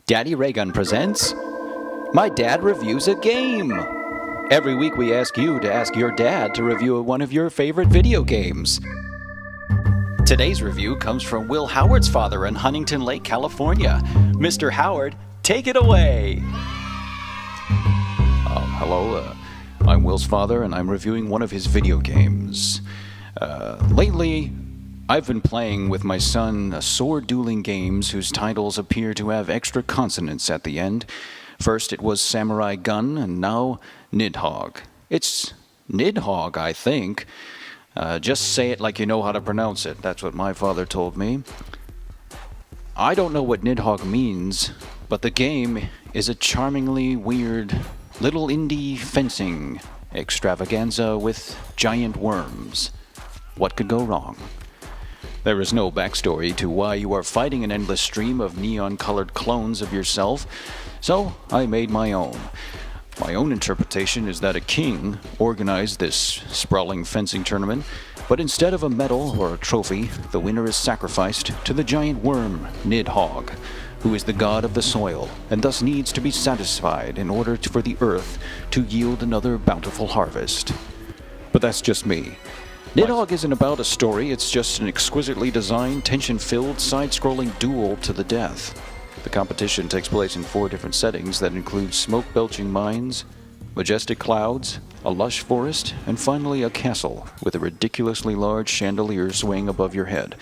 Daddy Raygun presents My Dad Reviews a Game. Every week we ask you to ask your dad to review one of your favorite video games. Today's review comes from Will Howard's father in Huntington Lake, California. Mr. Howard, take it away. Hello, I'm Will's father and I'm reviewing one of his video games. Lately, I've been playing with my son sword dueling games whose titles appear to have extra consonants at the end. First it was Samurai Gun, and now Nidhogg. It's Nidhogg, I think. Just say it like you know how to pronounce it. That's what my father told me. I don't know what Nidhogg means, but the game is a charmingly weird little indie fencing extravaganza with giant worms. What could go wrong? There is no backstory to why you are fighting an endless stream of neon-colored clones of yourself, so I made my own. My own interpretation is that a king organized this sprawling fencing tournament, but instead of a medal or a trophy, the winner is sacrificed to the giant worm, Nidhogg, who is the god of the soil, and thus needs to be satisfied in order for the earth to yield another bountiful harvest. But that's just me. Nidhogg isn't about a story, it's just an exquisitely designed, tension-filled, side-scrolling duel to the death. The competition takes place in 4 different settings that include smoke-belching mines, majestic clouds, a lush forest, and finally a castle with a ridiculously large chandelier swaying above your head.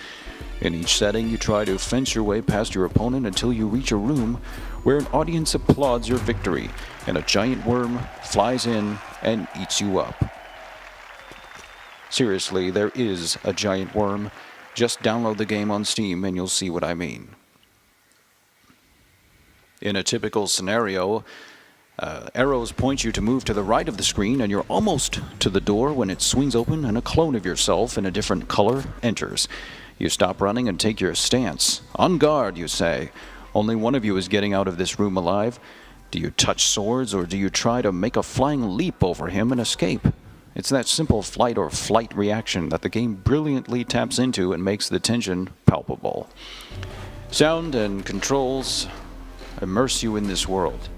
In each setting, you try to fence your way past your opponent until you reach a room where an audience applauds your victory, and a giant worm flies in and eats you up. Seriously, there is a giant worm. Just download the game on Steam and you'll see what I mean. In a typical scenario, arrows point you to move to the right of the screen and you're almost to the door when it swings open and a clone of yourself in a different color enters. You stop running and take your stance. On guard, you say. Only one of you is getting out of this room alive. Do you touch swords or do you try to make a flying leap over him and escape? It's that simple flight or flight reaction that the game brilliantly taps into and makes the tension palpable. Sound and controls immerse you in this world.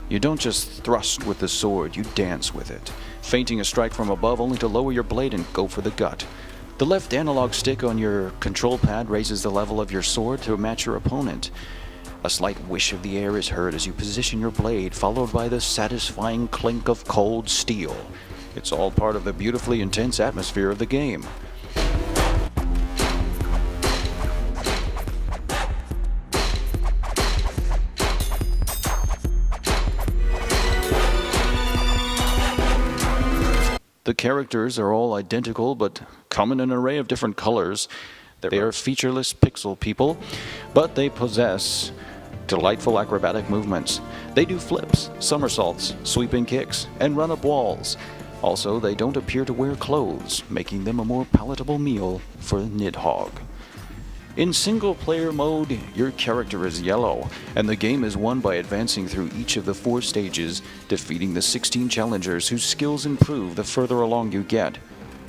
You don't just thrust with the sword, you dance with it, feinting a strike from above only to lower your blade and go for the gut. The left analog stick on your control pad raises the level of your sword to match your opponent. A slight whish of the air is heard as you position your blade, followed by the satisfying clink of cold steel. It's all part of the beautifully intense atmosphere of the game. The characters are all identical but come in an array of different colors. They are featureless pixel people, but they possess delightful acrobatic movements. They do flips, somersaults, sweeping kicks, and run up walls. Also, they don't appear to wear clothes, making them a more palatable meal for Nidhogg. In single-player mode, your character is yellow, and the game is won by advancing through each of the 4 stages, defeating the 16 challengers whose skills improve the further along you get.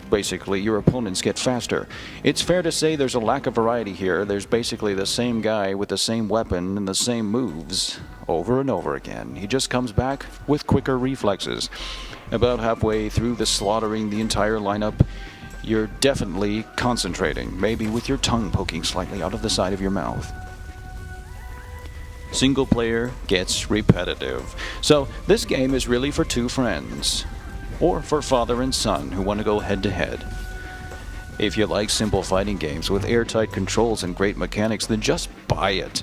Basically, your opponents get faster. It's fair to say there's a lack of variety here. There's basically the same guy with the same weapon and the same moves over and over again. He just comes back with quicker reflexes. About halfway through the slaughtering the entire lineup, you're definitely concentrating, maybe with your tongue poking slightly out of the side of your mouth. Single player gets repetitive. So this game is really for 2 friends, or for father and son who want to go head to head. If you like simple fighting games with airtight controls and great mechanics, then just buy it.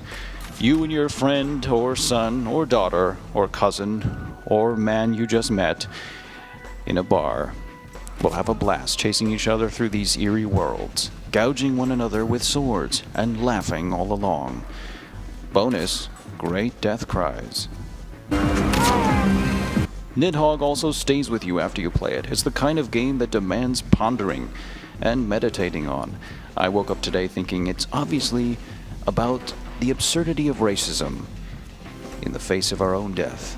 You and your friend or son or daughter or cousin or man you just met in a bar will have a blast chasing each other through these eerie worlds, gouging one another with swords and laughing all along. Bonus, great death cries. Nidhogg also stays with you after you play it. It's the kind of game that demands pondering and meditating on. I woke up today thinking it's obviously about the absurdity of racism in the face of our own death.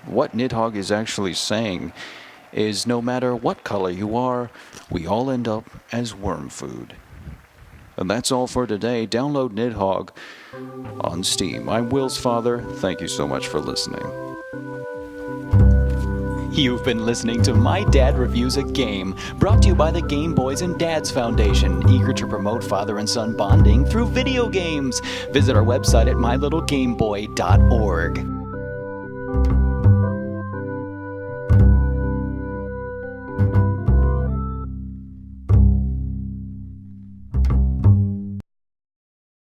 What Nidhogg is actually saying is no matter what color you are, we all end up as worm food. And that's all for today. Download Nidhogg on Steam. I'm Will's father. Thank you so much for listening. You've been listening to My Dad Reviews a Game, brought to you by the Game Boys and Dads Foundation, eager to promote father and son bonding through video games. Visit our website at mylittlegameboy.org.